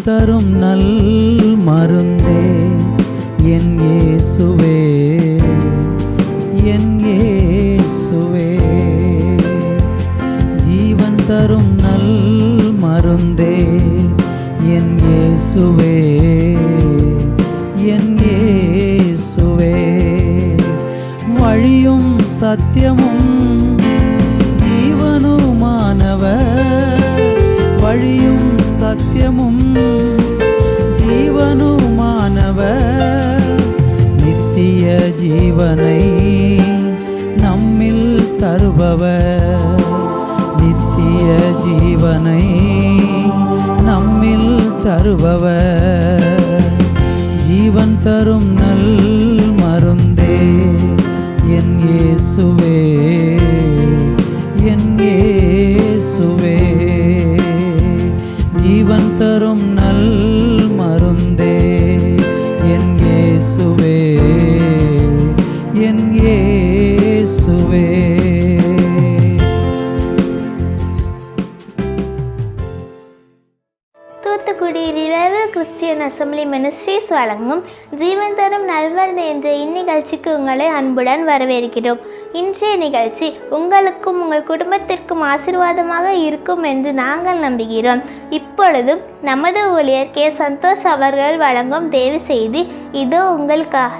தரும் நல் மருந்தே என் இயேசுவே, என் இயேசுவே. ஜீவன் தரும் நல் மருந்தே என் இயேசுவே, என் இயேசுவே. வழியும் சத்தியமும் ஜீவனுமானவர், வழியும் சத்தியமும் ஜீவனுமானவர். நித்திய ஜீவனை நம்மில் தருபவர், நித்திய ஜீவனை நம்மில் தருபவர். ஜீவன் தரும் நல் மருந்தே என் இயேசுவே, என் இயேசுவே. ஜீவன் தரும் நல் மருந்தே என் இயேசுவே, என் இயேசுவே. Thoothukudi revival Christian assembly ministries வழங்கும் ஜீவன் தரும் நல்மருந்து என்ற இந்நிகழ்ச்சிக்கு உங்களை அன்புடன் வரவேற்கிறோம். இன்றைய நிகழ்ச்சி உங்களுக்கும் உங்கள் குடும்பத்திற்கும் ஆசீர்வாதமாக இருக்கும் என்று நாங்கள் நம்புகிறோம். இப்பொழுதும் நமது ஊழியர் கே. சந்தோஷ் அவர்கள் வழங்கும் தேவி செய்தி இதோ உங்களுக்காக.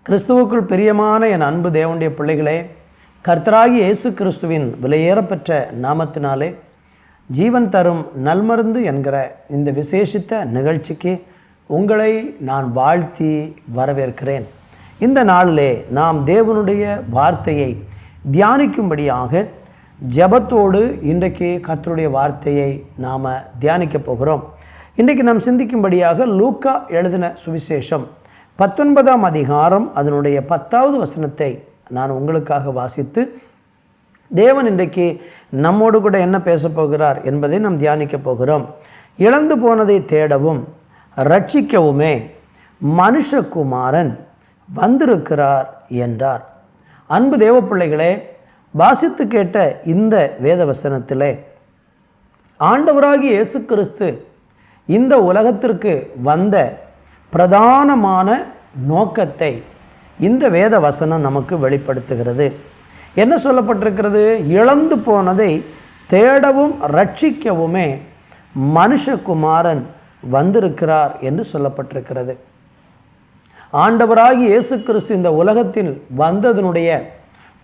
கிறிஸ்துவுக்குள் பிரியமான என் அன்பு தேவனுடைய பிள்ளைகளே, கர்த்தராகிய இயேசு கிறிஸ்துவின் விலையேறப்பெற்ற நாமத்தினாலே ஜீவன் தரும் நல்மருந்து என்கிற இந்த விசேஷித்த நிகழ்ச்சிக்கு உங்களை நான் வாழ்த்தி வரவேற்கிறேன். இந்த நாளிலே நாம் தேவனுடைய வார்த்தையை தியானிக்கும்படியாக ஜெபத்தோடு இன்றைக்கு கர்த்தருடைய வார்த்தையை நாம் தியானிக்க போகிறோம். இன்றைக்கு நாம் சிந்திக்கும்படியாக லூக்கா எழுதின சுவிசேஷம் 19ஆம் அதிகாரம் அதனுடைய 10வது வசனத்தை நான் உங்களுக்காக வாசித்து தேவன் இன்றைக்கு நம்மோடு கூட என்ன பேசப் போகிறார் என்பதை நாம் தியானிக்க போகிறோம். இழந்து போனதை தேடவும் ரட்சிக்கவுமே மனுஷகுமாரன் வந்திருக்கிறார் என்றார். அன்பு தேவ பிள்ளைகளே, வாசித்து கேட்ட இந்த வேத வசனத்திலே ஆண்டவராகிய இயேசு கிறிஸ்து இந்த உலகத்திற்கு வந்த பிரதானமான நோக்கத்தை இந்த வேத வசனம் நமக்கு வெளிப்படுத்துகிறது. என்ன சொல்லப்பட்டிருக்கிறது? இழந்து போனதை தேடவும் ரட்சிக்கவுமே மனுஷகுமாரன் வந்திருக்கிறார் என்று சொல்லப்பட்டிருக்கிறது. ஆண்டவராகிய இயேசு கிறிஸ்து இந்த உலகத்தில் வந்ததனுடைய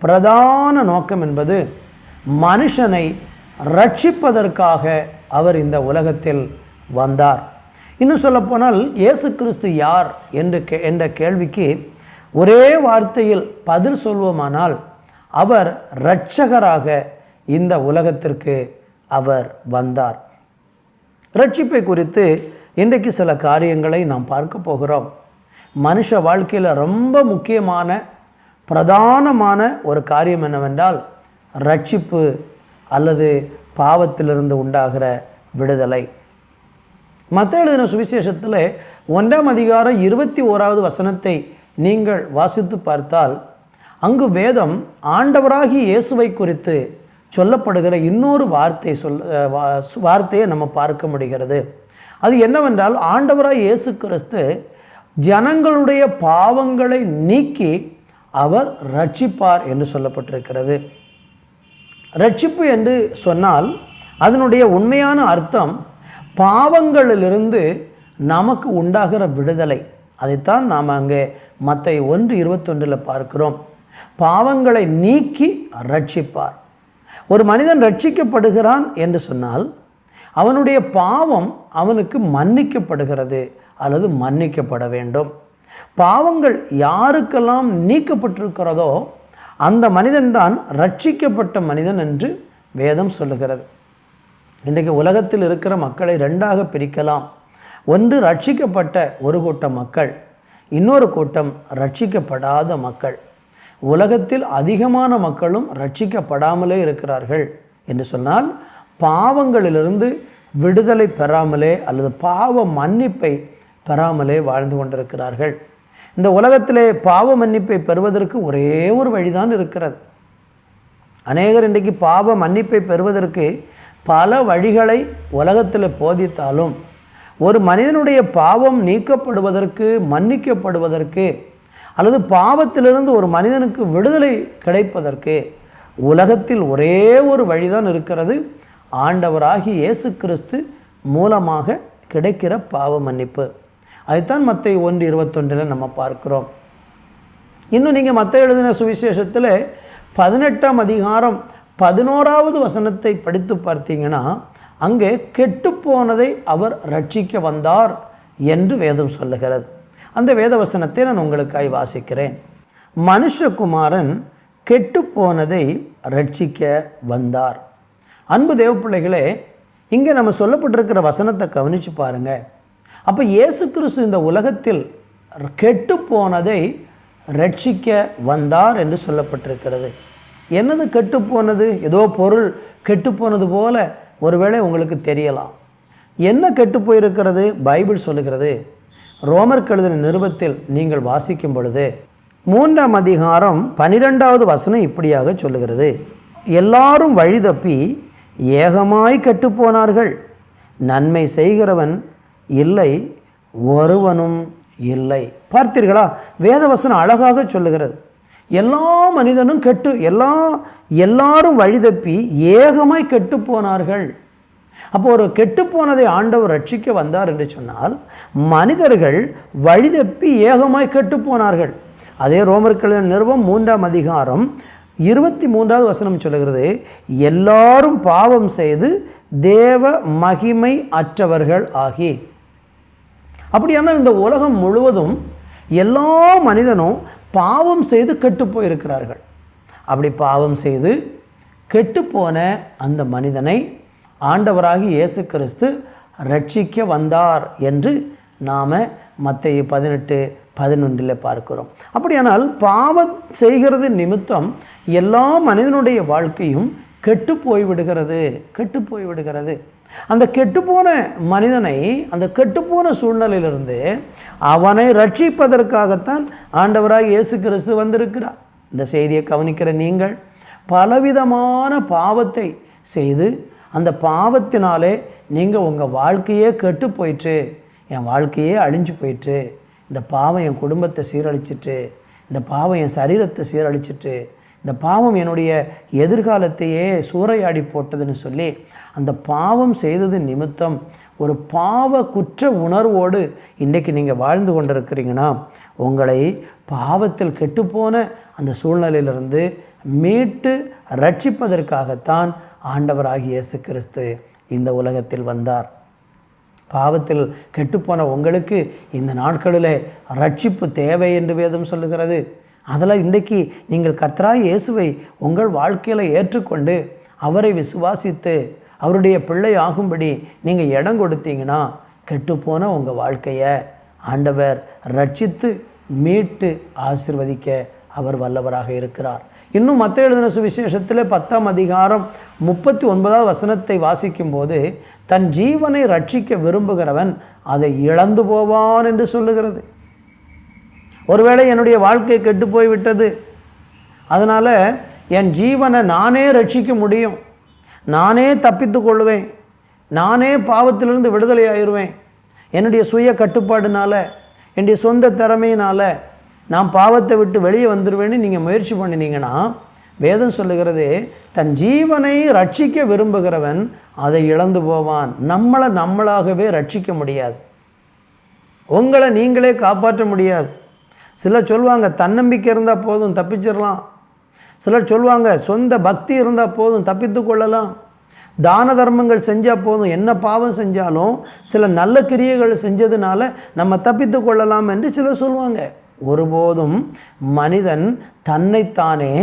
பிரதான நோக்கம் என்பது மனுஷனை ரட்சிப்பதற்காக அவர் இந்த உலகத்தில் வந்தார். இன்னும் சொல்லப்போனால் இயேசு கிறிஸ்து யார் என்ற கேள்விக்கு ஒரே வார்த்தையில் பதில் சொல்வோமானால் அவர் இரட்சகராக இந்த உலகத்திற்கு அவர் வந்தார். ரட்சிப்பை குறித்து இன்றைக்கு சில காரியங்களை நாம் பார்க்க போகிறோம். மனுஷ வாழ்க்கையில் ரொம்ப முக்கியமான பிரதானமான ஒரு காரியம் என்னவென்றால் ரட்சிப்பு அல்லது பாவத்திலிருந்து உண்டாகிற விடுதலை. மத்தேயு எழுதின சுவிசேஷத்தில் 1ஆம் அதிகாரம் 21வது வசனத்தை நீங்கள் வாசித்து பார்த்தால் அங்கு வேதம் ஆண்டவராகிய இயேசுவை குறித்து சொல்லப்படுகிற இன்னொரு வார்த்தையை நம்ம பார்க்க முடிகிறது. அது என்னவென்றால் ஆண்டவராகிய இயேசு கிறிஸ்து ஜனங்களுடைய பாவங்களை நீக்கி அவர் ரட்சிப்பார் என்று சொல்லப்பட்டிருக்கிறது. ரட்சிப்பு என்று சொன்னால் அதனுடைய உண்மையான அர்த்தம் பாவங்களிலிருந்து நமக்கு உண்டாகிற விடுதலை. அதைத்தான் நாம் அங்கே மத்தேயு 1:21 பார்க்கிறோம். பாவங்களை நீக்கி ரட்சிப்பார். ஒரு மனிதன் ரட்சிக்கப்படுகிறான் என்று சொன்னால் அவனுடைய பாவம் அவனுக்கு மன்னிக்கப்படுகிறது அல்லது மன்னிக்கப்பட வேண்டும். பாவங்கள் யாருக்கெல்லாம் நீக்கப்பட்டிருக்கிறதோ அந்த மனிதன்தான் ரட்சிக்கப்பட்ட மனிதன் என்று வேதம் சொல்லுகிறது. இன்றைக்கு உலகத்தில் இருக்கிற மக்களை 2ஆக பிரிக்கலாம். ஒன்று ரட்சிக்கப்பட்ட ஒரு கூட்டம் மக்கள், இன்னொரு கூட்டம் ரட்சிக்கப்படாத மக்கள். உலகத்தில் அதிகமான மக்களும் ரட்சிக்கப்படாமலே இருக்கிறார்கள் என்று சொன்னால் பாவங்களிலிருந்து விடுதலை பெறாமலே அல்லது பாவ மன்னிப்பை பெறாமலே வாழ்ந்து கொண்டிருக்கிறார்கள். இந்த உலகத்திலே பாவ மன்னிப்பை பெறுவதற்கு ஒரே ஒரு வழிதான் இருக்கிறது. அநேகர் இன்றைக்கு பாவ மன்னிப்பை பெறுவதற்கு பல வழிகளை உலகத்தில் போதித்தாலும் ஒரு மனிதனுடைய பாவம் நீக்கப்படுவதற்கு, மன்னிக்கப்படுவதற்கு, அல்லது பாவத்திலிருந்து ஒரு மனிதனுக்கு விடுதலை கிடைப்பதற்கு உலகத்தில் ஒரே ஒரு வழிதான் இருக்கிறது. ஆண்டவராகிய இயேசு கிறிஸ்து மூலமாக கிடைக்கிற பாவ மன்னிப்பு. அதுதான் மத்தேயு 1:21 நம்ம பார்க்கிறோம். இன்னும் நீங்கள் மத்தேயு எழுதின சுவிசேஷத்தில் 18ஆம் அதிகாரம் 11வது வசனத்தை படித்து பார்த்தீங்கன்னா, அங்கே கெட்டுப்போனதை அவர் ரட்சிக்க வந்தார் என்று வேதம் சொல்லுகிறது. அந்த வேத வசனத்தை நான் உங்களுக்காய் வாசிக்கிறேன். மனுஷகுமாரன் கெட்டுப்போனதை ரட்சிக்க வந்தார். அன்பு தேவ பிள்ளைகளே, இங்கே நம்ம சொல்லப்பட்டிருக்கிற வசனத்தை கவனித்து பாருங்கள். அப்போ இயேசு கிறிஸ்து இந்த உலகத்தில் கெட்டுப்போனதை ரட்சிக்க வந்தார் என்று சொல்லப்பட்டிருக்கிறது. என்னது கெட்டுப்போனது? ஏதோ பொருள் கெட்டுப்போனது போல ஒருவேளை உங்களுக்கு தெரியலாம். என்ன கெட்டு போயிருக்கிறது? பைபிள் சொல்லுகிறது. ரோமருக்கு எழுதின நிருபத்தில் நீங்கள் வாசிக்கும் பொழுது 3ஆம் அதிகாரம் 12வது வசனம் இப்படியாக சொல்லுகிறது. எல்லாரும் வழி தப்பி ஏகமாய் கெட்டுப்போனார்கள், நன்மை செய்கிறவன் இல்லை, ஒருவனும் இல்லை. பார்த்தீர்களா? வேதவசனம் அழகாக சொல்லுகிறது. எல்லா மனிதனும் எல்லாரும் வழி தப்பி ஏகமாய் கெட்டு போனார்கள். அப்போ ஒரு கெட்டுப்போனதை ஆண்டவர் ரட்சிக்க வந்தார் என்று சொன்னால், மனிதர்கள் வழி தப்பி ஏகமாய் கெட்டு போனார்கள். அதே ரோமர்கள் நிருபம் 3ஆம் அதிகாரம் 23வது வசனம் சொல்லுகிறது, எல்லாரும் பாவம் செய்து தேவ மகிமை அற்றவர்கள் ஆகி. அப்படியானால் இந்த உலகம் முழுவதும் எல்லா மனிதனும் பாவம் செய்து கெட்டு போயிருக்கிறார்கள். அப்படி பாவம் செய்து கெட்டுப்போன அந்த மனிதனை ஆண்டவராகி இயேசு கிறிஸ்து ரட்சிக்க வந்தார் என்று நாம் மத்தேயு 18:11 பார்க்கிறோம். அப்படியானால் பாவம் செய்கிறது நிமித்தம் எல்லா மனிதனுடைய வாழ்க்கையும் கெட்டு போய்விடுகிறது. அந்த கெட்டுப்போன மனிதனை, அந்த கெட்டுப்போன சூழ்நிலையிலிருந்து அவனை ரட்சிப்பதற்காகத்தான் ஆண்டவராக இயேசு கிறிஸ்து வந்திருக்கிறார். இந்த செய்தியை கவனிக்கிற நீங்கள் பலவிதமான பாவத்தை செய்து அந்த பாவத்தினாலே நீங்கள் உங்கள் வாழ்க்கையே கெட்டு போயிட்டு, என் வாழ்க்கையே அழிஞ்சு போயிட்டு, இந்த பாவம் என் குடும்பத்தை சீரழிச்சிட்டு, இந்த பாவம் என் சரீரத்தை சீரழிச்சிட்டு, இந்த பாவம் என்னுடைய எதிர்காலத்தையே சூறையாடி போட்டதுன்னு சொல்லி அந்த பாவம் செய்தது நிமித்தம் ஒரு பாவ குற்ற உணர்வோடு இன்றைக்கி நீங்கள் வாழ்ந்து கொண்டிருக்கிறீங்கன்னா, உங்களை பாவத்தில் கெட்டுப்போன அந்த சூழ்நிலையிலிருந்து மீட்டு ரட்சிப்பதற்காகத்தான் ஆண்டவராகிய இயேசு கிறிஸ்து இந்த உலகத்தில் வந்தார். பாவத்தில் கெட்டுப்போன உங்களுக்கு இந்த நாட்களில் ரட்சிப்பு தேவை என்று வேதம் சொல்லுகிறது. அதில் இன்றைக்கு நீங்கள் கர்த்தராகிய இயேசுவை உங்கள் வாழ்க்கையில் ஏற்றுக்கொண்டு அவரை விசுவாசித்து அவருடைய பிள்ளை ஆகும்படி நீங்கள் இடம் கொடுத்தீங்கன்னா, கெட்டுப்போன உங்கள் வாழ்க்கையை ஆண்டவர் ரட்சித்து மீட்டு ஆசீர்வதிக்க அவர் வல்லவராக இருக்கிறார். இன்னும் மத்தேயு எழுதின சுவிசேஷத்தில் 10ஆம் அதிகாரம் 39வது வசனத்தை வாசிக்கும்போது, தன் ஜீவனை ரட்சிக்க விரும்புகிறவன் அதை இழந்து போவான் என்று சொல்லுகிறது. ஒருவேளை என்னுடைய வாழ்க்கை கெட்டு போய்விட்டது, அதனால் என் ஜீவனை நானே ரட்சிக்க முடியும், நானே தப்பித்து கொள்வேன், நானே பாவத்திலிருந்து விடுதலை ஆயிடுவேன், என்னுடைய சுய கட்டுப்பாடுனால, என்னுடைய சொந்த திறமையினால் நான் பாவத்தை விட்டு வெளியே வந்துடுவேன்னு நீங்கள் முயற்சி பண்ணினீங்கன்னா, வேதம் சொல்லுகிறது, தன் ஜீவனை ரட்சிக்க விரும்புகிறவன் அதை இழந்து போவான். நம்மளாகவே ரட்சிக்க முடியாது, உங்களை நீங்களே காப்பாற்ற முடியாது. சிலர் சொல்லுவாங்க தன்னம்பிக்கை இருந்தால் போதும் தப்பிச்சிடலாம், சிலர் சொல்லுவாங்க சொந்த பக்தி இருந்தால் போதும் தப்பித்து கொள்ளலாம், தான தர்மங்கள் செஞ்சால் போதும், என்ன பாவம் செஞ்சாலும் சில நல்ல கிரியைகள் செஞ்சதுனால நம்ம தப்பித்து கொள்ளலாம் என்று சிலர் சொல்லுவாங்க. ஒருபோதும் மனிதன் தன்னைத்தானே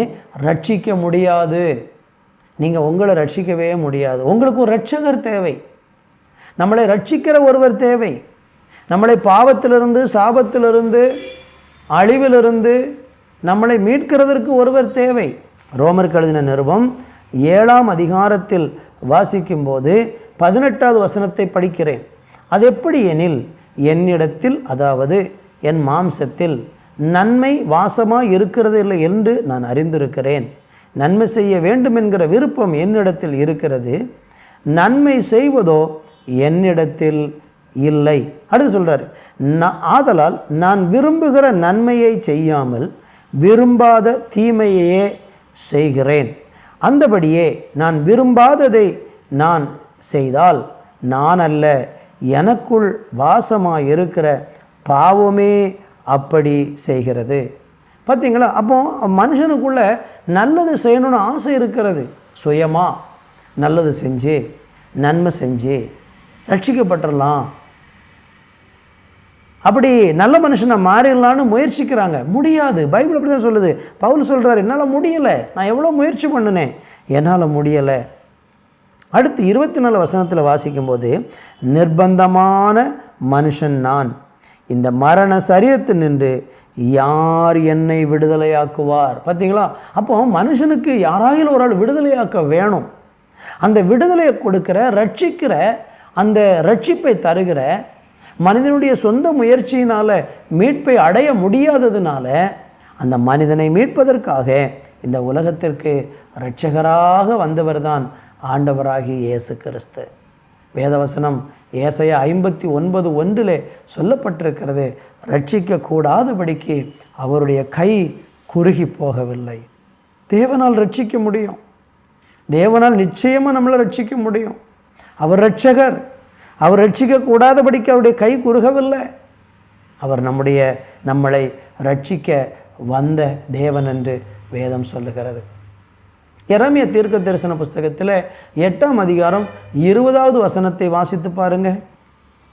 ரட்சிக்க முடியாது. நீங்கள் உங்களை ரட்சிக்கவே முடியாது. உங்களுக்கு ஒரு இரட்சகர் தேவை, நம்மளை ரட்சிக்கிற ஒருவர் தேவை. நம்மளை பாவத்திலிருந்து, சாபத்திலிருந்து, அழிவிலிருந்து நம்மளை மீட்கிறதற்கு ஒருவர் தேவை. ரோமருக்கு எழுதின நிருபம் 7ஆம் அதிகாரத்தில் வாசிக்கும்போது 18வது வசனத்தை படிக்கிறேன். அது எப்படி எனில், என்னிடத்தில், அதாவது என் மாம்சத்தில் நன்மை வாசமாக இருக்கிறது இல்லை என்று நான் அறிந்திருக்கிறேன். நன்மை செய்ய வேண்டும் என்கிற விருப்பம் என்னிடத்தில் இருக்கிறது, நன்மை செய்வதோ என்னிடத்தில் இல்லை. அடுத்து சொல்கிறார், ஆதலால் நான் விரும்புகிற நன்மையை செய்யாமல் விரும்பாத தீமையையே செய்கிறேன். அந்தபடியே நான் விரும்பாததை நான் செய்தால் நான் அல்ல, எனக்குள் வாசமாக இருக்கிற பாவமே அப்படி செய்கிறது. பார்த்தீங்களா? அப்போ மனுஷனுக்குள்ள நல்லது செய்யணும்னு ஆசை இருக்கிறது. சுயமாக நல்லது செஞ்சு நன்மை செஞ்சு ரட்சிக்கப்பட்டுடலாம், அப்படி நல்ல மனுஷனை மாறிடலான்னு முயற்சிக்கிறாங்க. முடியாது. பைபிள் அப்படி தான் சொல்லுது. பவுல் சொல்கிறார், என்னால் முடியலை, நான் எவ்வளோ முயற்சி பண்ணினேன், என்னால் முடியலை. அடுத்து 24 வசனத்தில் வாசிக்கும்போது, நிர்பந்தமான மனுஷன் நான், இந்த மரண சரீரத்தில் நின்று யார் என்னை விடுதலையாக்குவார்? பார்த்தீங்களா? அப்போ மனுஷனுக்கு யாராயிலும் ஒரு ஆள் விடுதலையாக்க வேணும். அந்த விடுதலையை கொடுக்கிற, ரட்சிக்கிற, அந்த ரட்சிப்பை தருகிற, மனிதனுடைய சொந்த முயற்சியினால் மீட்பை அடைய முடியாததுனால அந்த மனிதனை மீட்பதற்காக இந்த உலகத்திற்கு இரட்சகராக வந்தவர் தான் ஆண்டவராகிய இயேசு கிறிஸ்து. வேதவசனம் ஏசாயா 59:1 சொல்லப்பட்டிருக்கிறது, ரட்சிக்கக்கூடாதபடிக்கு அவருடைய கை குறுகி போகவில்லை. தேவனால் ரட்சிக்க முடியும். தேவனால் நிச்சயமாக நம்மளை ரட்சிக்க முடியும். அவர் இரட்சகர். அவர் ரட்சிக்கக்கூடாதபடிக்கு அவருடைய கை குறுகவில்லை. அவர் நம்மளை ரட்சிக்க வந்த தேவன் என்று வேதம் சொல்லுகிறது. எரேமியா தீர்க்க தரிசன புஸ்தகத்தில் 8ஆம் அதிகாரம் 20வது வசனத்தை வாசித்து பாருங்க.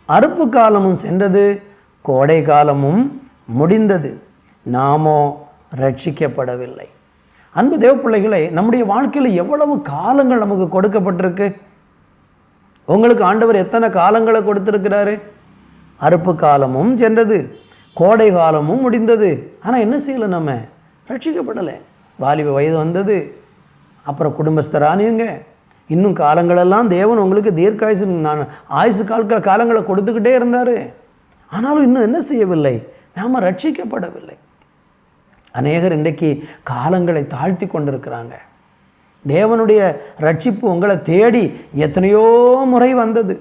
அறுப்பு காலமும் சென்றது, கோடை காலமும் முடிந்தது, நாமோ ரட்சிக்கப்படவில்லை. அன்பு தேவ பிள்ளைகளை, நம்முடைய வாழ்க்கையில் எவ்வளவு காலங்கள் நமக்கு கொடுக்கப்பட்டிருக்கு. உங்களுக்கு ஆண்டவர் எத்தனை காலங்களை கொடுத்துருக்கிறாரு? அறுப்பு காலமும் சென்றது, கோடை காலமும் முடிந்தது. ஆனால் என்ன செய்யலை? நம்ம ரட்சிக்கப்படலை. வாலிப வயது வந்தது, அப்புறம் குடும்பஸ்தரானீங்க, இன்னும் காலங்களெல்லாம் தேவன் உங்களுக்கு தீர்க்காயுசு ஆயுசு காலங்களை கொடுத்துக்கிட்டே இருந்தார். ஆனாலும் இன்னும் என்ன செய்யவில்லை? நாம் ரட்சிக்கப்படவில்லை. அநேகர் இன்றைக்கு காலங்களை தாழ்த்தி கொண்டிருக்கிறாங்க. தேவனுடைய ரட்சிப்பு உங்களை தேடி எத்தனையோ முறை வந்தது.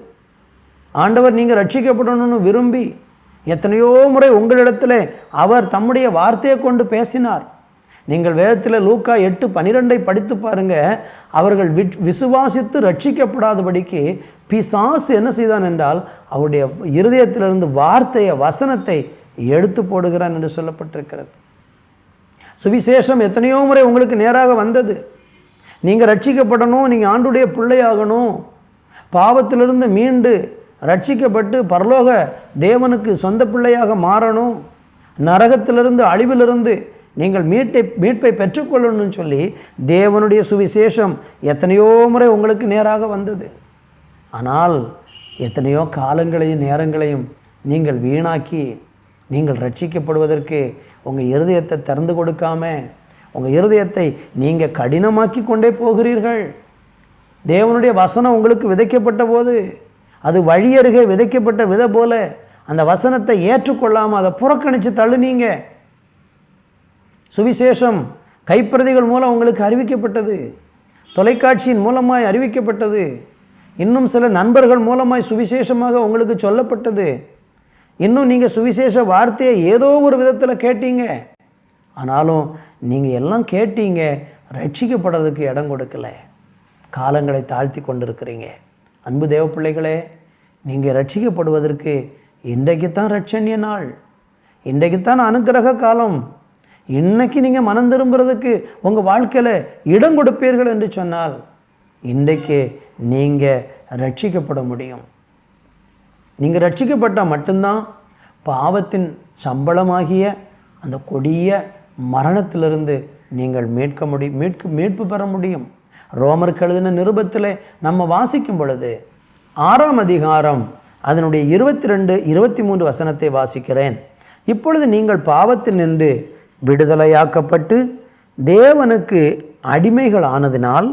ஆண்டவர் நீங்கள் ரட்சிக்கப்படணும்னு விரும்பி எத்தனையோ முறை உங்களிடத்தில் அவர் தம்முடைய வார்த்தையை கொண்டு பேசினார். நீங்கள் வேதத்தில் லூக்கா 8:12 படித்து பாருங்கள். அவர்கள் விசுவாசித்து ரட்சிக்கப்படாதபடிக்கு பிசாசு என்ன செய்தான் என்றால் அவருடைய இருதயத்திலிருந்து வார்த்தையை, வசனத்தை எடுத்து போடுகிறான் என்று சொல்லப்பட்டிருக்கிறது. சுவிசேஷம் எத்தனையோ முறை உங்களுக்கு நேராக வந்தது. நீங்கள் ரட்சிக்கப்படணும், நீங்கள் ஆண்டுடைய பிள்ளையாகணும், பாவத்திலிருந்து மீண்டு ரட்சிக்கப்பட்டு பரலோக தேவனுக்கு சொந்த பிள்ளையாக மாறணும், நரகத்திலிருந்து அழிவிலிருந்து நீங்கள் மீட்பை பெற்றுக்கொள்ளணும்னு சொல்லி தேவனுடைய சுவிசேஷம் எத்தனையோ முறை உங்களுக்கு நேராக வந்தது. ஆனால் எத்தனையோ காலங்களையும் நேரங்களையும் நீங்கள் வீணாக்கி நீங்கள் ரட்சிக்கப்படுவதற்கு உங்கள் இருதயத்தை திறந்து கொடுக்காம உங்கள் இருதயத்தை நீங்கள் கடினமாக்கி கொண்டே போகிறீர்கள். தேவனுடைய வசனம் உங்களுக்கு விதைக்கப்பட்ட போது அது வழியருகே விதைக்கப்பட்ட விதை போல அந்த வசனத்தை ஏற்றுக்கொள்ளாமல் அதை புறக்கணித்து தள்ளுனீங்க. சுவிசேஷம் கைப்பிரதிகள் மூலம் உங்களுக்கு அறிவிக்கப்பட்டது, தொலைக்காட்சியின் மூலமாய் அறிவிக்கப்பட்டது, இன்னும் சில நண்பர்கள் மூலமாய் சுவிசேஷமாக உங்களுக்கு சொல்லப்பட்டது. இன்னும் நீங்கள் சுவிசேஷ வார்த்தையை ஏதோ ஒரு விதத்தில் கேட்டீங்க. ஆனாலும் நீங்கள் எல்லாம் கேட்டீங்க, ரட்சிக்கப்படுறதுக்கு இடம் கொடுக்கலை, காலங்களை தாழ்த்தி கொண்டிருக்கிறீங்க. அன்பு தேவ பிள்ளைகளே, நீங்கள் ரட்சிக்கப்படுவதற்கு இன்றைக்குத்தான் ரட்சணிய நாள், இன்றைக்குத்தான் அனுக்கிரக காலம். இன்றைக்கி நீங்கள் மனம் திரும்புறதுக்கு உங்கள் வாழ்க்கையில் இடம் கொடுப்பீர்கள் என்று சொன்னால் இன்றைக்கு நீங்கள் ரட்சிக்கப்பட முடியும். நீங்கள் ரட்சிக்கப்பட்டால் மட்டும்தான் பாவத்தின் சம்பளமாகிய அந்த கொடிய மரணத்திலிருந்து நீங்கள் மீட்பு பெற முடியும். ரோமருக்கு எழுதின நிருபத்தில் நம்ம வாசிக்கும் பொழுது 6ஆம் அதிகாரம் அதனுடைய 22, 23 வசனத்தை வாசிக்கிறேன். இப்பொழுது நீங்கள் பாவத்தில் நின்று விடுதலையாக்கப்பட்டு தேவனுக்கு அடிமைகள் ஆனதினால்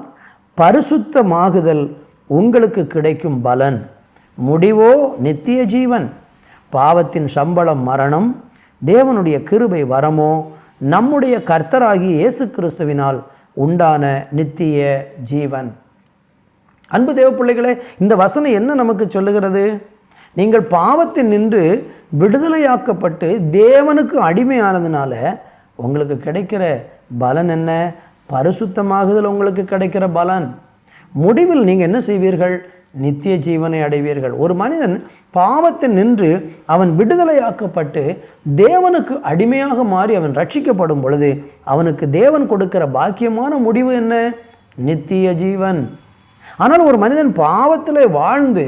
பரிசுத்தமாகுதல் உங்களுக்கு கிடைக்கும் பலன், முடிவோ நித்திய ஜீவன். பாவத்தின் சம்பளம் மரணம், தேவனுடைய கிருபை வரமோ நம்முடைய கர்த்தராகிய இயேசு கிறிஸ்துவினால் உண்டான நித்திய ஜீவன். அன்பு தேவ பிள்ளைகளே, இந்த வசனம் என்ன நமக்கு சொல்லுகிறது? நீங்கள் பாவத்தில் நின்று விடுதலையாக்கப்பட்டு தேவனுக்கு அடிமையானதுனால உங்களுக்கு கிடைக்கிற பலன் என்ன? பரிசுத்தமாகுதல் உங்களுக்கு கிடைக்கிற பலன். முடிவில் நீங்கள் என்ன செய்வீர்கள்? நித்திய ஜீவனை அடைவீர்கள். ஒரு மனிதன் பாவத்தில் நின்று அவன் விடுதலையாக்கப்பட்டு தேவனுக்கு அடிமையாக மாறி அவன் ரட்சிக்கப்படும் பொழுது அவனுக்கு தேவன் கொடுக்கிற பாக்கியமான முடிவு என்ன? நித்திய ஜீவன். ஆனால் ஒரு மனிதன் பாவத்தில் வாழ்ந்து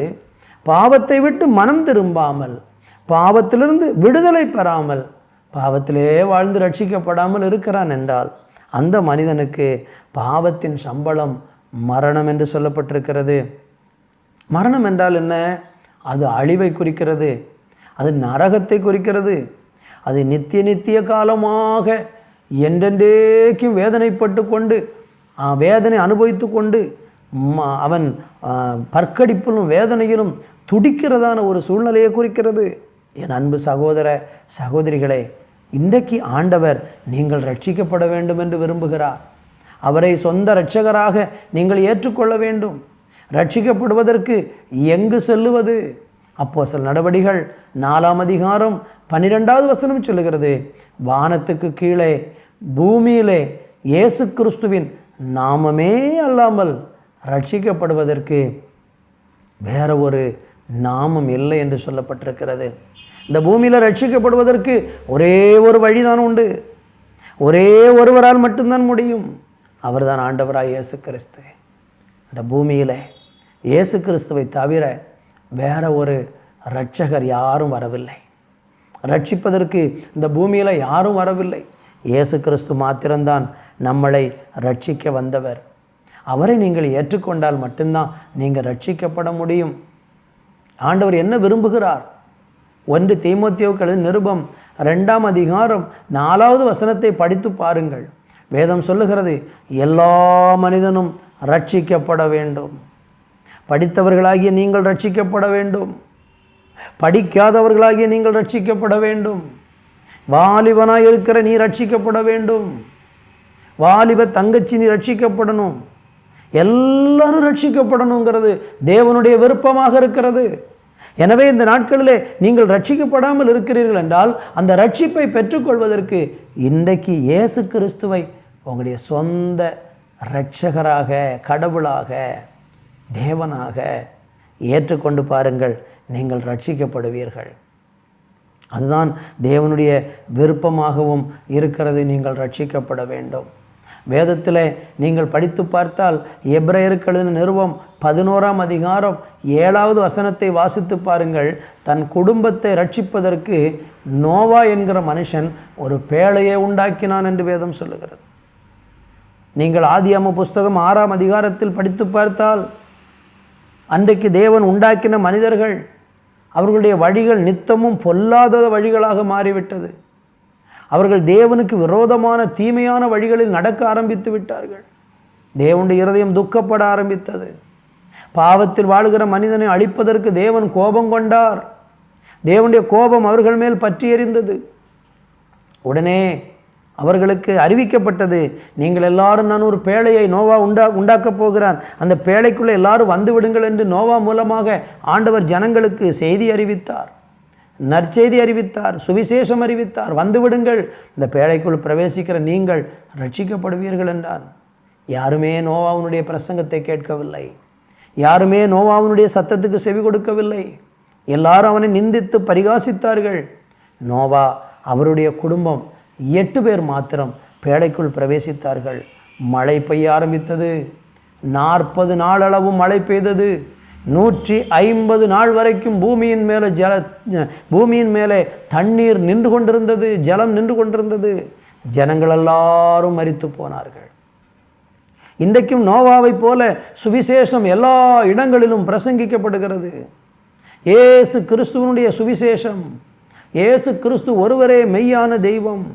பாவத்தை விட்டு மனம் திரும்பாமல், பாவத்திலிருந்து விடுதலை பெறாமல், பாவத்திலே வாழ்ந்து ரட்சிக்கப்படாமல் இருக்கிறான் என்றால் அந்த மனிதனுக்கு பாவத்தின் சம்பளம் மரணம் என்று சொல்லப்பட்டிருக்கிறது. மரணம் என்றால் என்ன? அது அழிவை குறிக்கிறது, அது நரகத்தை குறிக்கிறது, அது நித்திய காலமாக என்றென்றேக்கும் வேதனைப்பட்டு கொண்டு வேதனை அனுபவித்து கொண்டு அவன் பற்கடிப்பிலும் வேதனையிலும் துடிக்கிறதான ஒரு சூழ்நிலையை குறிக்கிறது. என் அன்பு சகோதர சகோதரிகளே, இன்றைக்கு ஆண்டவர் நீங்கள் ரட்சிக்கப்பட வேண்டும் என்று விரும்புகிறார். அவரை சொந்த இரட்சகராக நீங்கள் ஏற்றுக்கொள்ள வேண்டும். ரட்சிக்கப்படுவதற்கு எங்கு செல்லுவது? அப்போஸ்தலர் நடபடிகள் 4ஆம் அதிகாரம் 12வது வசனம் சொல்லுகிறது, வானத்துக்கு கீழே பூமியிலே இயேசு கிறிஸ்துவின் நாமமே அல்லாமல் ரட்சிக்கப்படுவதற்கு வேற ஒரு நாமம் இல்லை என்று சொல்லப்பட்டிருக்கிறது. இந்த பூமியில் ரட்சிக்கப்படுவதற்கு ஒரே ஒரு வழிதான் உண்டு, ஒரே ஒருவரால் மட்டும்தான் முடியும். அவர்தான் ஆண்டவராய் இயேசு கிறிஸ்து. இந்த பூமியில் இயேசு கிறிஸ்துவை தவிர வேற ஒரு இரட்சகர் யாரும் வரவில்லை. ரட்சிப்பதற்கு இந்த பூமியில் யாரும் வரவில்லை. இயேசு கிறிஸ்து மாத்திரம்தான் நம்மளை ரட்சிக்க வந்தவர். அவரை நீங்கள் ஏற்றுக்கொண்டால் மட்டும்தான் நீங்கள் ரட்சிக்கப்பட முடியும். ஆண்டவர் என்ன விரும்புகிறார்? 1 தீமோத்தேயுவுக்கு எழுதின நிருபம் 2ஆம் அதிகாரம் 4வது வசனத்தை படித்து பாருங்கள். வேதம் சொல்லுகிறது, எல்லா மனிதனும் ரட்சிக்கப்பட வேண்டும். படித்தவர்களாகிய நீங்கள் ரட்சிக்கப்பட வேண்டும், படிக்காதவர்களாகிய நீங்கள் ரட்சிக்கப்பட வேண்டும். வாலிபனாய் இருக்கிற நீ ரட்சிக்கப்பட வேண்டும். வாலிப தங்கச்சி நீ ரட்சிக்கப்படணும். எல்லாரும் ரட்சிக்கப்படணுங்கிறது தேவனுடைய விருப்பமாக இருக்கிறது. எனவே இந்த நாட்களிலே நீங்கள் ரட்சிக்கப்படாமல் இருக்கிறீர்கள் என்றால் அந்த ரட்சிப்பை பெற்றுக்கொள்வதற்கு இன்றைக்கு இயேசு கிறிஸ்துவை உங்களுடைய சொந்த இரட்சகராக, கடவுளாக, தேவனாக ஏற்றுக்கொண்டு பாருங்கள், நீங்கள் ரட்சிக்கப்படுவீர்கள். அதுதான் தேவனுடைய விருப்பமாகவும் இருக்கிறது. நீங்கள் ரட்சிக்கப்பட வேண்டும். வேதத்தில் நீங்கள் படித்து பார்த்தால் எபிரேயருக்கு எழுதின நிருபம் 11ஆம் அதிகாரம் 7வது வசனத்தை வாசித்து பாருங்கள். தன் குடும்பத்தை ரட்சிப்பதற்கு நோவா என்கிற மனுஷன் ஒரு பேழையை உண்டாக்கினான் என்று வேதம் சொல்லுகிறது. நீங்கள் ஆதியாகம புஸ்தகம் 6ஆம் அதிகாரத்தில் படித்து பார்த்தால் அன்றைக்கு தேவன் உண்டாக்கின மனிதர்கள் அவர்களுடைய வழிகள் நித்தமும் பொல்லாத வழிகளாக மாறிவிட்டது. அவர்கள் தேவனுக்கு விரோதமான தீமையான வழிகளில் நடக்க ஆரம்பித்து விட்டார்கள். தேவனுடைய இருதயம் துக்கப்பட ஆரம்பித்தது. பாவத்தில் வாழுகிற மனிதனை அழிப்பதற்கு தேவன் கோபம் கொண்டார். தேவனுடைய கோபம் அவர்கள் மேல் பற்றி எறிந்தது. உடனே அவர்களுக்கு அறிவிக்கப்பட்டது, நீங்கள் எல்லாரும் நான் ஒரு பேழையை நோவா உண்டாக்கப் போகிறான், அந்த பேழைக்குள்ளே எல்லாரும் வந்து விடுங்கள் என்று நோவா மூலமாக ஆண்டவர் ஜனங்களுக்கு செய்தி அறிவித்தார், நற்செய்தி அறிவித்தார், சுவிசேஷம் அறிவித்தார். வந்து விடுங்கள், இந்த பேழைக்குள் பிரவேசிக்கிற நீங்கள் ரட்சிக்கப்படுவீர்கள் என்றார். யாருமே நோவாவுனுடைய பிரசங்கத்தை கேட்கவில்லை. யாருமே நோவாவுனுடைய சத்தத்துக்கு செவி கொடுக்கவில்லை. எல்லாரும் அவனை நிந்தித்து பரிகாசித்தார்கள். நோவா அவருடைய குடும்பம் 8 பேர் மாத்திரம் பேழைக்குள் பிரவேசித்தார்கள். மழை பெய்ய ஆரம்பித்தது. 40 நாளளவும் மழை பெய்தது. 150 நாள் வரைக்கும் பூமியின் மேலே தண்ணீர் நின்று கொண்டிருந்தது, ஜலம் நின்று கொண்டிருந்தது. ஜனங்கள் எல்லாரும் மரித்து போனார்கள். இன்றைக்கும் நோவாவை போல சுவிசேஷம் எல்லா இடங்களிலும் பிரசங்கிக்கப்படுகிறது. இயேசு கிறிஸ்துவனுடைய சுவிசேஷம். இயேசு கிறிஸ்து ஒருவரே மெய்யான தெய்வம்.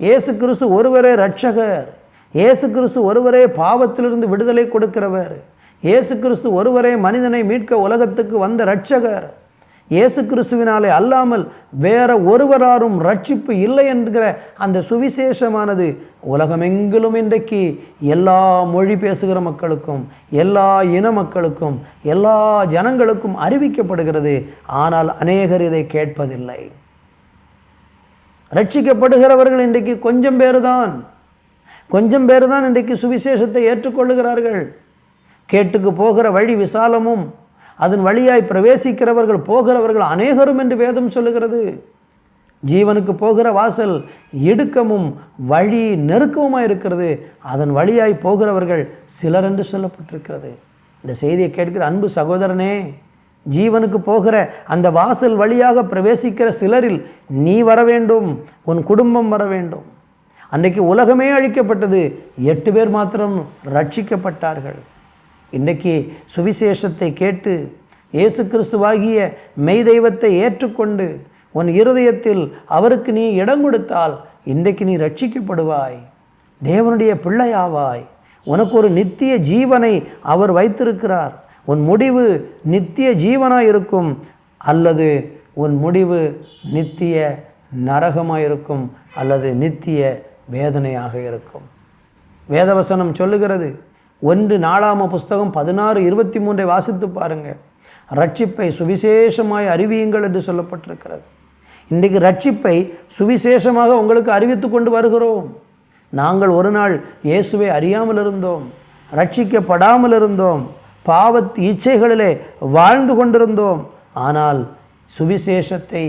இயேசு கிறிஸ்து ஒருவரே இரட்சகர். இயேசு கிறிஸ்து ஒருவரே பாவத்திலிருந்து விடுதலை கொடுக்கிறவர். இயேசு கிறிஸ்து ஒருவரே மனிதனை மீட்க உலகத்துக்கு வந்த இரட்சகர். இயேசு கிறிஸ்துவினாலே அல்லாமல் வேற ஒருவராரும் ரட்சிப்பு இல்லை என்கிற அந்த சுவிசேஷமானது உலகமெங்கிலும் இன்றைக்கு எல்லா மொழி பேசுகிற மக்களுக்கும், எல்லா இன மக்களுக்கும், எல்லா ஜனங்களுக்கும் அறிவிக்கப்படுகிறது. ஆனால் அநேகர் இதை கேட்பதில்லை. ரட்சிக்கப்படுகிறவர்கள் இன்றைக்கு கொஞ்சம் பேர் தான் இன்றைக்கு சுவிசேஷத்தை ஏற்றுக்கொள்ளுகிறார்கள். கேட்டுக்கு போகிற வழி விசாலமும் அதன் வழியாய் பிரவேசிக்கிறவர்கள் போகிறவர்கள் அநேகரும் என்று வேதம் சொல்லுகிறது. ஜீவனுக்கு போகிற வாசல் இடுக்கமும் வழி நெருக்கமுமாக இருக்கிறது, அதன் வழியாய் போகிறவர்கள் சிலர் என்று சொல்லப்பட்டிருக்கிறது. இந்த செய்தியை கேட்கிற அன்பு சகோதரனே, ஜீவனுக்கு போகிற அந்த வாசல் வழியாக பிரவேசிக்கிற சிலரில் நீ வர வேண்டும், உன் குடும்பம் வர வேண்டும். அன்றைக்கு உலகமே அழிக்கப்பட்டது, 8 பேர் மாத்திரம் ரட்சிக்கப்பட்டார்கள். இன்றைக்கு சுவிசேஷத்தை கேட்டு இயேசு கிறிஸ்துவாகிய மெய் தெய்வத்தை ஏற்றுக்கொண்டு உன் இருதயத்தில் அவருக்கு நீ இடம் கொடுத்தால் இன்றைக்கு நீ ரட்சிக்கப்படுவாய், தேவனுடைய பிள்ளையாவாய். உனக்கு ஒரு நித்திய ஜீவனை அவர் வைத்திருக்கிறார். உன் முடிவு நித்திய ஜீவனாக இருக்கும், அல்லது உன் முடிவு நித்திய நரகமாக இருக்கும், அல்லது நித்திய வேதனையாக இருக்கும். வேதவசனம் சொல்லுகிறது, 1 நாளாகம புஸ்தகம் 16:23 வாசித்து பாருங்கள். ரட்சிப்பை சுவிசேஷமாய் அறிவியுங்கள் என்று சொல்லப்பட்டிருக்கிறது. இன்றைக்கு ரட்சிப்பை சுவிசேஷமாக உங்களுக்கு அறிவித்து கொண்டு வருகிறோம். நாங்கள் ஒரு நாள் இயேசுவை அறியாமல் இருந்தோம், ரட்சிக்கப்படாமல் இருந்தோம், பாவத்து இச்சைகளிலே வாழ்ந்து கொண்டிருந்தோம். ஆனால் சுவிசேஷத்தை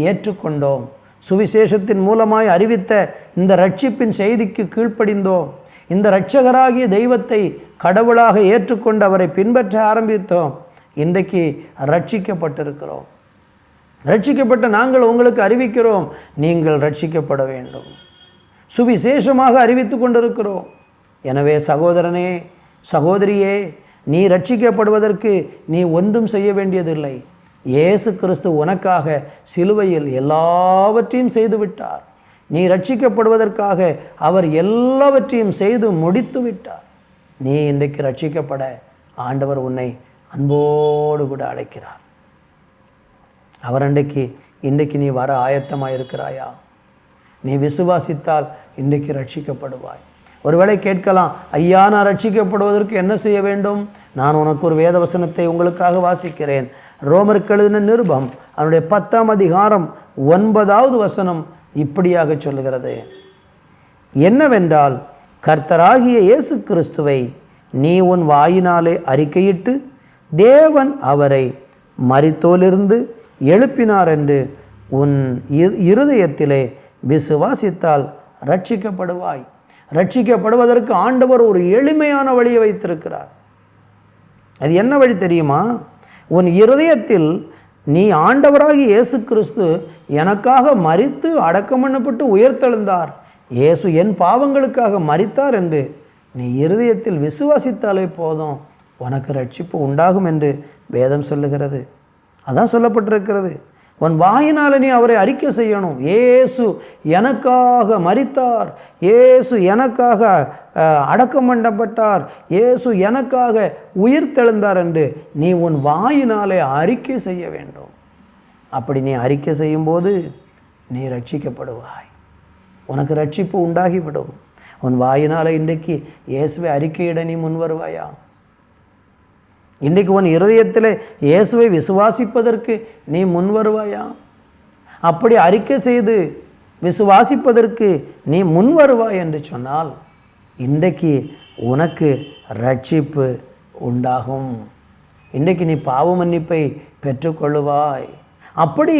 ஏற்றுக்கொண்டோம். சுவிசேஷத்தின் மூலமாய் அறிவித்த இந்த ரட்சிப்பின் செய்திக்கு கீழ்ப்படிந்தோம். இந்த இரட்சகராகிய தெய்வத்தை கடவுளாக ஏற்றுக்கொண்டு அவரை பின்பற்ற ஆரம்பித்தோம். இன்றைக்கு ரட்சிக்கப்பட்டிருக்கிறோம். ரட்சிக்கப்பட்ட நாங்கள் உங்களுக்கு அறிவிக்கிறோம், நீங்கள் ரட்சிக்கப்பட வேண்டும். சுவிசேஷமாக அறிவித்து கொண்டிருக்கிறோம். எனவே சகோதரனே, சகோதரியே, நீ ரட்சிக்கப்படுவதற்கு நீ ஒன்றும் செய்ய வேண்டியதில்லை. இயேசு கிறிஸ்து உனக்காக சிலுவையில் எல்லாவற்றையும் செய்துவிட்டார். நீ ரட்சிக்கப்படுவதற்காக அவர் எல்லாவற்றையும் செய்து முடித்து விட்டார். நீ இன்றைக்கு ரட்சிக்கப்பட ஆண்டவர் உன்னை அன்போடு கூட அழைக்கிறார். அவர் இன்றைக்கு நீ வர ஆயத்தமாக இருக்கிறாயா? நீ விசுவாசித்தால் இன்றைக்கு ரட்சிக்கப்படுவாய். ஒருவேளை கேட்கலாம், ஐயா நான் ரட்சிக்கப்படுவதற்கு என்ன செய்ய வேண்டும்? நான் உனக்கு ஒரு வேதவசனத்தை உங்களுக்காக வாசிக்கிறேன். ரோமருக்கு எழுதின நிருபம் அதனுடைய 10ஆம் அதிகாரம் 9வது வசனம் இப்படியாக சொல்லுகிறது, என்னவென்றால் கர்த்தராகிய இயேசு கிறிஸ்துவை நீ உன் வாயினாலே அறிக்கையிட்டு தேவன் அவரை மரித்தோரிலிருந்து எழுப்பினார் என்று உன் இருதயத்திலே விசுவாசித்தால் ரட்சிக்கப்படுவாய். ரட்சிக்கப்படுவதற்கு ஆண்டவர் ஒரு எளிமையான வழியை வைத்திருக்கிறார். அது என்ன வழி தெரியுமா? உன் இருதயத்தில் நீ ஆண்டவராகி இயேசு கிறிஸ்து எனக்காக மரித்து அடக்கம் பண்ணப்பட்டு உயிர்த்தெழுந்தார், இயேசு என் பாவங்களுக்காக மரித்தார் என்று நீ இருதயத்தில் விசுவாசித்தாலே போதும், உனக்கு ரட்சிப்பு உண்டாகும் என்று வேதம் சொல்லுகிறது. அதான் சொல்லப்பட்டிருக்கிறது. உன் வாயினால் நீ அவரை அறிக்கை செய்யணும். இயேசு எனக்காக மரித்தார், இயேசு எனக்காக அடக்கம் பண்ணப்பட்டார், இயேசு எனக்காக உயிர்த்தெழுந்தார் என்று நீ உன் வாயினாலே அறிக்கை செய்ய வேண்டும். அப்படி நீ அறிக்கை செய்யும்போது நீ ரட்சிக்கப்படுவாய், உனக்கு ரட்சிப்பு உண்டாகிவிடும். உன் வாயினால் இன்றைக்கு இயேசுவை அறிக்கையிட நீ முன் வருவாயா? இன்றைக்கு உன் இருதயத்தில் இயேசுவை விசுவாசிப்பதற்கு நீ முன் வருவாயா? அப்படி அறிக்கை செய்து விசுவாசிப்பதற்கு நீ முன் வருவாய் என்று சொன்னால் இன்றைக்கு உனக்கு ரட்சிப்பு உண்டாகும். இன்றைக்கு நீ பாவ மன்னிப்பை பெற்றுக்கொள்ளுவாய். அப்படி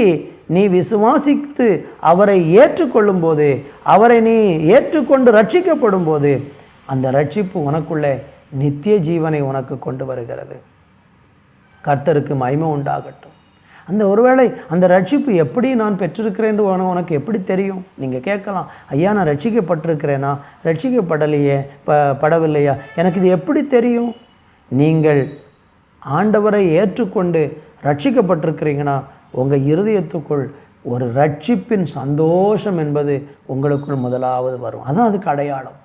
நீ விசுவாசித்து அவரை ஏற்றுக்கொள்ளும் போது, அவரை நீ ஏற்றுக்கொண்டு ரட்சிக்கப்படும் போது அந்த ரட்சிப்பு உனக்குள்ளே நித்திய ஜீவனை உனக்கு கொண்டு வருகிறது. கர்த்தருக்கு மகிமை உண்டாகட்டும். அந்த ஒருவேளை அந்த ரட்சிப்பு எப்படி நான் பெற்றிருக்கிறேன் என்று உனக்கு எப்படி தெரியும்? நீங்கள் கேட்கலாம், ஐயா நான் ரட்சிக்கப்பட்டிருக்கிறேனா, ரட்சிக்கப்படலையே, படவில்லையா, எனக்கு இது எப்படி தெரியும்? நீங்கள் ஆண்டவரை ஏற்றுக்கொண்டு ரட்சிக்கப்பட்டிருக்கிறீங்கன்னா உங்கள் இருதயத்துக்குள் ஒரு ரட்சிப்பின் சந்தோஷம் என்பது உங்களுக்குள் முதலாவது வரும். அதான் அதுக்கு அடையாளம்.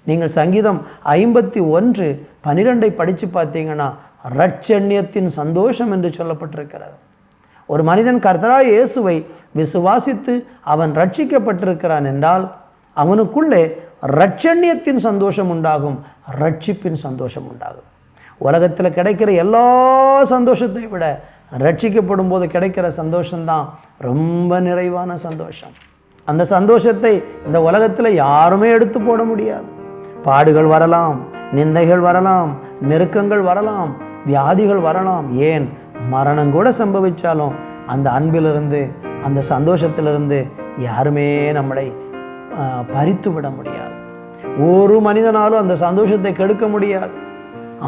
நீங்கள் சங்கீதம் 51:12 படித்து பார்த்தீங்கன்னா ரட்சண்யத்தின் சந்தோஷம் என்று சொல்லப்பட்டிருக்கிறது. ஒரு மனிதன் கர்த்தராகிய இயேசுவை விசுவாசித்து அவன் ரட்சிக்கப்பட்டிருக்கிறான் என்றால் அவனுக்குள்ளே இரட்சண்யத்தின் சந்தோஷம் உண்டாகும், ரட்சிப்பின் சந்தோஷம் உண்டாகும். உலகத்தில் கிடைக்கிற எல்லா சந்தோஷத்தை விட ரட்சிக்கப்படும் போது கிடைக்கிற சந்தோஷம்தான் ரொம்ப நிறைவான சந்தோஷம். அந்த சந்தோஷத்தை இந்த உலகத்தில் யாருமே எடுத்து போட முடியாது. பாடுகள் வரலாம், நிந்தைகள் வரலாம், நெருக்கங்கள் வரலாம், வியாதிகள் வரலாம், ஏன் மரணம் கூட சம்பவித்தாலும் அந்த அன்பிலிருந்து அந்த சந்தோஷத்திலிருந்து யாருமே நம்மளை பறித்து விட முடியாது. ஒரு மனிதனாலும் அந்த சந்தோஷத்தை கெடுக்க முடியாது.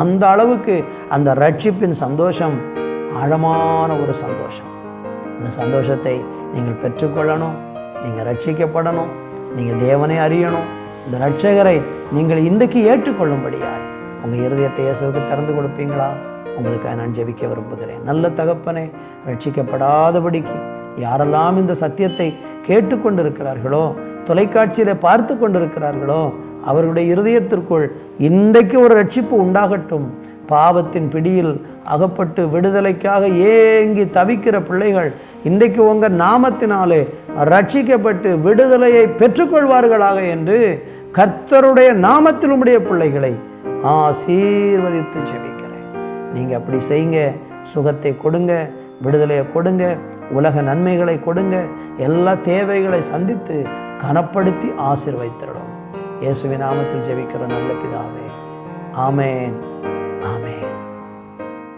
அந்த அளவுக்கு அந்த ரட்சிப்பின் சந்தோஷம் ஆழமான ஒரு சந்தோஷம். அந்த சந்தோஷத்தை நீங்கள் பெற்றுக்கொள்ளணும், நீங்கள் ரட்சிக்கப்படணும், நீங்கள் தேவனை அறியணும். இந்த இரட்சகரை நீங்கள் இன்றைக்கு ஏற்றுக்கொள்ளும்படியாய் உங்கள் இருதயத்தை இயேசுவுக்கு திறந்து கொடுப்பீங்களா? உங்களுக்காக நான் ஜெபிக்க விரும்புகிறேன். நல்ல தகப்பனே, ரட்சிக்கப்படாதபடிக்கு யாரெல்லாம் இந்த சத்தியத்தை கேட்டுக்கொண்டிருக்கிறார்களோ, தொலைக்காட்சியில் பார்த்து கொண்டிருக்கிறார்களோ, அவர்களுடைய இருதயத்திற்குள் இன்றைக்கு ஒரு ரட்சிப்பு உண்டாகட்டும். பாவத்தின் பிடியில் அகப்பட்டு விடுதலைக்காக ஏங்கி தவிக்கிற பிள்ளைகள் இன்றைக்கு உங்கள் நாமத்தினாலே ரட்சிக்கப்பட்டு விடுதலையை பெற்றுக்கொள்வார்களாக என்று கர்த்தருடைய நாமத்தில் உம்முடைய பிள்ளைகளை ஆசீர்வதித்து ஜெபிக்கிறேன். நீங்கள் அப்படி செய்யுங்க. சுகத்தை கொடுங்க, விடுதலையை கொடுங்க, உலக நன்மைகளை கொடுங்க, எல்லா தேவைகளை சந்தித்து கனப்படுத்தி ஆசீர்வதித்திடும். இயேசுவின் நாமத்தில் ஜெபிக்கிற நல்ல பிதாவே, ஆமேன், ஆமேன்.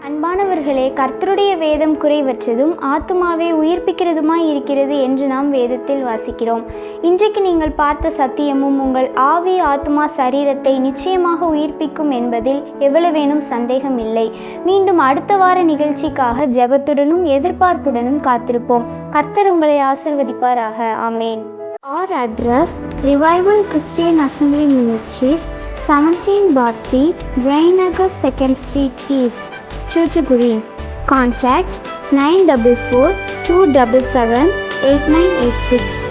அன்பானவர்களே, கர்த்தருடைய வேதம் குறைவற்றதும் ஆத்துமாவை உயிர்ப்பிக்கிறதுமாய் இருக்கிறது என்று நாம் வேதத்தில் வாசிக்கிறோம். இன்றைக்கு நீங்கள் பார்த்த சத்தியமும் உங்கள் ஆவி, ஆத்துமா, சரீரத்தை நிச்சயமாக உயிர்ப்பிக்கும் என்பதில் எவ்வளவேனும் சந்தேகம் இல்லை. மீண்டும் அடுத்த வார நிகழ்ச்சிக்காக ஜெபத்துடனும் எதிர்பார்ப்புடனும் காத்திருப்போம். கர்த்தர் உங்களை ஆசீர்வதிப்பாராக. ஆமேன். Our address: Revival Christian Assembly Ministries, 17/3, Brainagar 2nd Street East, Chuchaguri. Contact 944 277 8986.